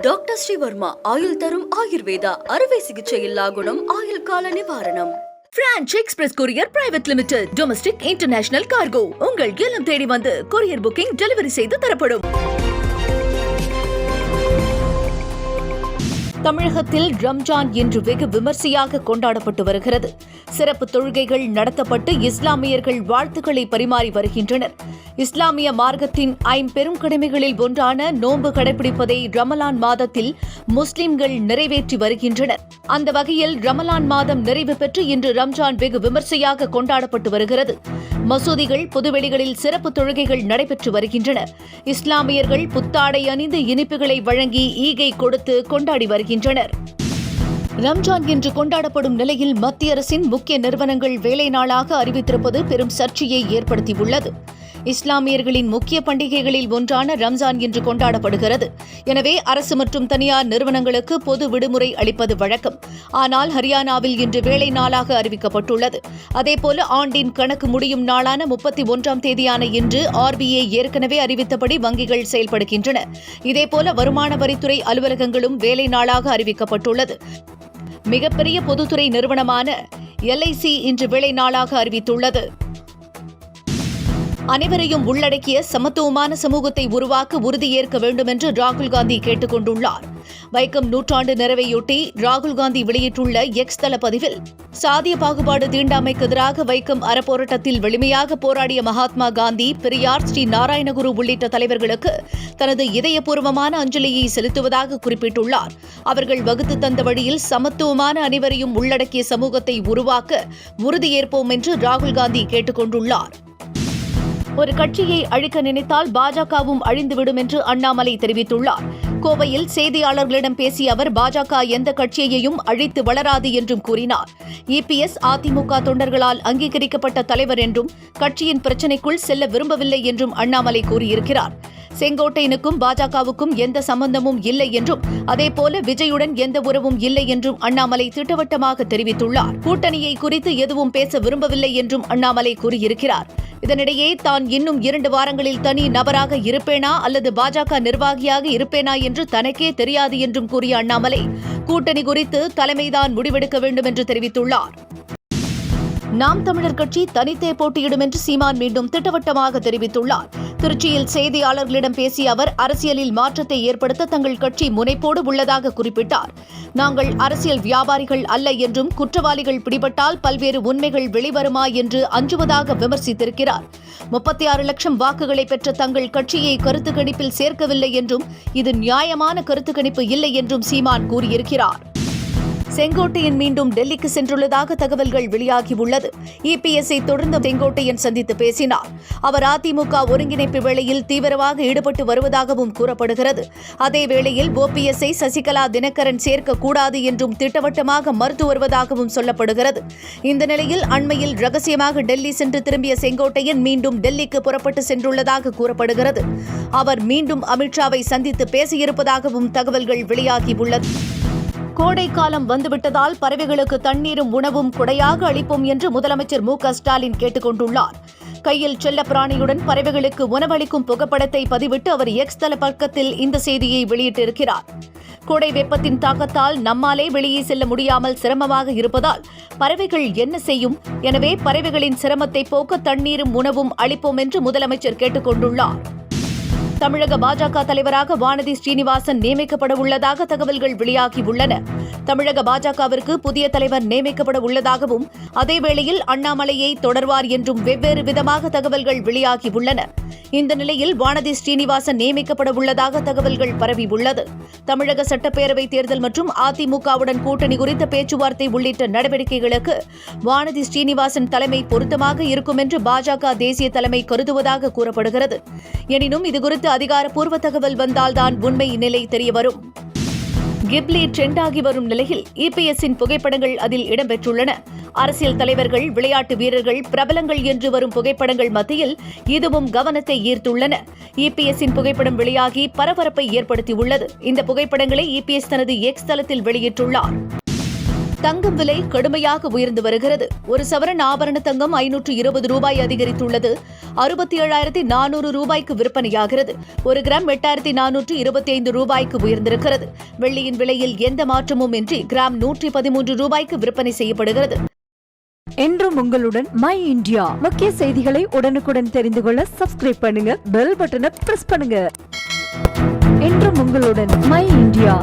Doctor Sreevarma ஆயுள் தரும் ஆயுர்வேதா அறுவை சிகிச்சையில்லா குணம் ஆயுள் கால நிவாரணம். Branch express courier private limited domestic international cargo உங்கள் இல்லம் தேடி வந்து கொரியர் புக்கிங் டெலிவரி செய்து தரப்படும். தமிழகத்தில் ரம்ஜான் இன்று வெகு விமர்சையாக கொண்டாடப்பட்டு வருகிறது. சிறப்பு தொழுகைகள் நடத்தப்பட்டு இஸ்லாமியர்கள் வாழ்த்துக்களை பரிமாறி வருகின்றனர். இஸ்லாமிய மார்க்கத்தின் ஐம்பெரும் கடமைகளில் ஒன்றான நோன்பு கடைபிடிப்பதை ரமலான் மாதத்தில் முஸ்லிம்கள் நிறைவேற்றி வருகின்றனர். அந்த வகையில் ரமலான் மாதம் நிறைவு பெற்று இன்று ரம்ஜான் வெகு விமர்சையாக கொண்டாடப்பட்டு வருகிறது. மசூதிகள், பொதுவெளிகளில் சிறப்பு தொழுகைகள் நடைபெற்று வருகின்றன. இஸ்லாமியர்கள் புத்தாடை அணிந்து இனிப்புகளை வழங்கி ஈகை கொடுத்து கொண்டாடி வருகின்றனர். ரம்ஜான் இன்று கொண்டாடப்படும் நிலையில் மத்திய அரசின் முக்கிய நிறுவனங்கள் வேலை நாளாக அறிவித்திருப்பது பெரும் சர்ச்சையை ஏற்படுத்தியுள்ளது. இஸ்லாமியர்களின் முக்கிய பண்டிகைகளில் ஒன்றான ரம்ஜான் இன்று கொண்டாடப்படுகிறது. எனவே அரசு மற்றும் தனியார் நிறுவனங்களுக்கு பொது விடுமுறை அளிப்பது வழக்கம். ஆனால் ஹரியானாவில் இன்று வேலை நாளாக அறிவிக்கப்பட்டுள்ளது. அதேபோல ஆண்டின் கணக்கு முடியும் நாளான 31ஆம் தேதியான இன்று RBI ஏற்கனவே அறிவித்தபடி வங்கிகள் செயல்படுகின்றன. இதேபோல வருமான வரித்துறை அலுவலகங்களும் வேலை நாளாக அறிவிக்கப்பட்டுள்ளது. மிகப்பெரிய பொதுத்துறை நிறுவனமான LIC இன்று வேலை நாளாக அறிவித்துள்ளது. அனைவரையும் உள்ளடக்கிய சமத்துவமான சமூகத்தை உருவாக்க உறுதியேற்க வேண்டும் என்று ராகுல் காந்தி கேட்டுக் கொண்டுள்ளார். வைக்கம் நூற்றாண்டு நிறைவையொட்டி ராகுல் காந்தி வெளியிட்டுள்ள எக்ஸ் தள பதிவில், சாதிய பாகுபாடு தீண்டாமைக்கு எதிராக வைக்கம் அறப்போராட்டத்தில் வலிமையாக போராடிய மகாத்மா காந்தி, பெரியார், ஸ்ரீ நாராயணகுரு உள்ளிட்ட தலைவர்களுக்கு தனது இதயபூர்வமான அஞ்சலியை செலுத்துவதாக குறிப்பிட்டுள்ளார். அவர்கள் வகுத்து தந்த வழியில் சமத்துவமான அனைவரையும் உள்ளடக்கிய சமூகத்தை உருவாக்க உறுதியேற்போம் என்று ராகுல் காந்தி கேட்டுக் கொண்டுள்ளார். ஒரு கட்சியை அழிக்க நினைத்தால் பாஜகவும் அழிந்துவிடும் என்று அண்ணாமலை தெரிவித்துள்ளார். கோவையில் செய்தியாளர்களிடம் பேசிய அவர், பாஜக எந்த கட்சியையும் அழித்து வளராது என்றும் கூறினார். EPS அதிமுக தொண்டர்களால் அங்கீகரிக்கப்பட்ட தலைவர் என்றும் கட்சியின் பிரச்சினைக்குள் செல்ல விரும்பவில்லை என்றும் அண்ணாமலை கூறியிருக்கிறார். செங்கோட்டையனுக்கும் பாஜகவுக்கும் எந்த சம்பந்தமும் இல்லை என்றும், அதேபோல விஜயுடன் எந்த உறவும் இல்லை என்றும் அண்ணாமலை திட்டவட்டமாக தெரிவித்துள்ளார். கூட்டணியை குறித்து எதுவும் பேச விரும்பவில்லை என்றும் அண்ணாமலை கூறியிருக்கிறார். இதனிடையே தான் இன்னும் 2 வாரங்களில் தனி நபராக இருப்பேனா அல்லது பாஜக நிர்வாகியாக இருப்பேனா என்று தனக்கே தெரியாது என்றும் கூறிய அண்ணாமலை, கூட்டணி குறித்து தலைமைதான் முடிவெடுக்க வேண்டும் என்று தெரிவித்துள்ளார். நாம் தமிழர் கட்சி தனித்தே போட்டியிடும் என்று சீமான் மீண்டும் திட்டவட்டமாக தெரிவித்துள்ளார். திருச்சியில் செய்தியாளர்களிடம் பேசிய அவர், அரசியலில் மாற்றத்தை ஏற்படுத்த தங்கள் கட்சி முனைப்போடு உள்ளதாக குறிப்பிட்டார். நாங்கள் அரசியல் வியாபாரிகள் அல்ல என்றும், குற்றவாளிகள் பிடிபட்டால் பல்வேறு உண்மைகள் வெளிவருமா என்று அஞ்சுவதாக விமர்சித்திருக்கிறார். 36 லட்சம் வாக்குகளை பெற்ற தங்கள் கட்சியை கருத்து கணிப்பில் சேர்க்கவில்லை என்றும், இது நியாயமான கருத்து கணிப்பு இல்லை என்றும் சீமான் கூறியிருக்கிறார். செங்கோட்டையன் மீண்டும் டெல்லிக்கு சென்றுள்ளதாக தகவல்கள் வெளியாகியுள்ளது. EPS-ஐ தொடர்ந்து செங்கோட்டையன் சந்தித்து பேசினார். அவர் அதிமுக ஒருங்கிணைப்பு வேளையில் தீவிரமாக ஈடுபட்டு வருவதாகவும் கூறப்படுகிறது. அதேவேளையில் OPS-ஐ சசிகலா, தினகரன் சேர்க்கக்கூடாது என்றும் திட்டவட்டமாக மறுத்து வருவதாகவும் சொல்லப்படுகிறது. இந்த நிலையில் அண்மையில் ரகசியமாக டெல்லி சென்று திரும்பிய செங்கோட்டையன் மீண்டும் டெல்லிக்கு புறப்பட்டு சென்றுள்ளதாக கூறப்படுகிறது. அவர் மீண்டும் அமித்ஷாவை சந்தித்து பேசியிருப்பதாகவும் தகவல்கள் வெளியாகியுள்ளது. கோடை காலம் வந்துவிட்டதால் பறவைகளுக்கு தண்ணீரும் உணவும் கொடையாக அளிப்போம் என்று முதலமைச்சர் MK ஸ்டாலின் கேட்டுக் கொண்டுள்ளார். கையில் செல்ல பிராணியுடன் பறவைகளுக்கு உணவளிக்கும் புகைப்படத்தை பதிவிட்டு அவர் எக்ஸ் தள பக்கத்தில் இந்த செய்தியை வெளியிட்டிருக்கிறார். கோடை வெப்பத்தின் தாக்கத்தால் நம்மாலே வெளியே செல்ல முடியாமல் சிரமமாக இருப்பதால் பறவைகள் என்ன செய்யும்? எனவே பறவைகளின் சிரமத்தை போக்க தண்ணீரும் உணவும் அளிப்போம் என்று முதலமைச்சர் கேட்டுக் கொண்டுள்ளார். தமிழக பாஜக தலைவராக வானதி ஸ்ரீனிவாசன் நியமிக்கப்பட உள்ளதாக தகவல்கள் வெளியாகியுள்ளன. தமிழக பாஜகவிற்கு புதிய தலைவர் நியமிக்கப்பட உள்ளதாகவும், அதேவேளையில் அண்ணாமலையை தொடர்வார் என்றும் வெவ்வேறு விதமாக தகவல்கள் வெளியாகியுள்ளன. இந்த நிலையில் வானதி ஸ்ரீனிவாசன் நியமிக்கப்பட உள்ளதாக தகவல்கள் பரவியுள்ளது. தமிழக சட்டப்பேரவை தேர்தல் மற்றும் அதிமுகவுடன் கூட்டணி குறித்த பேச்சுவார்த்தை உள்ளிட்ட நடவடிக்கைகளுக்கு வானதி ஸ்ரீனிவாசன் தலைமை பொருத்தமாக இருக்கும் என்று பாஜக தேசிய தலைமை கருதுவதாக கூறப்படுகிறது. எனினும் இதுகுறித்து அதிகாரப்பூர்வ தகவல் வந்தால்தான் உண்மை நிலை தெரியவரும். கிப்லி ட்ரெண்ட் ஆகி வரும் நிலையில் EPS-இன் புகைப்படங்கள் அதில் இடம்பெற்றுள்ளன. அரசியல் தலைவர்கள், விளையாட்டு வீரர்கள், பிரபலங்கள் என்று வரும் புகைப்படங்கள் மத்தியில் இதுவும் கவனத்தை ஈர்த்துள்ளன. EPS-இன் புகைப்படம் வெளியாகி பரபரப்பை ஏற்படுத்தியுள்ளது. இந்த புகைப்படங்களை EPS தனது எக்ஸ் தளத்தில் வெளியிட்டுள்ளார். தங்கம் விலை கடுமையாக உயர்ந்து வருகிறது. ஒரு சவரன் ஆபரண தங்கம் 520 ரூபாய் அதிகரித்துள்ளது. 67,400 ரூபாய்க்கு விற்பனையாகிறது. ஒரு கிராம் 8,425 ரூபாய்க்கு உயர்ந்திருக்கிறது. வெள்ளியின் விலையில் எந்த மாற்றமும் இன்றி கிராம் 113 ரூபாய்க்கு விற்பனை செய்யப்படுகிறது. என்றும் உங்களுடன் மை இந்தியா. முக்கிய செய்திகளை உடனுக்குடன் தெரிந்து கொள்ள சப்ஸ்கிரைப் பண்ணுங்க, பெல் பட்டனை பிரஸ் பண்ணுங்க. என்றும் உங்களுடன் மை இந்தியா.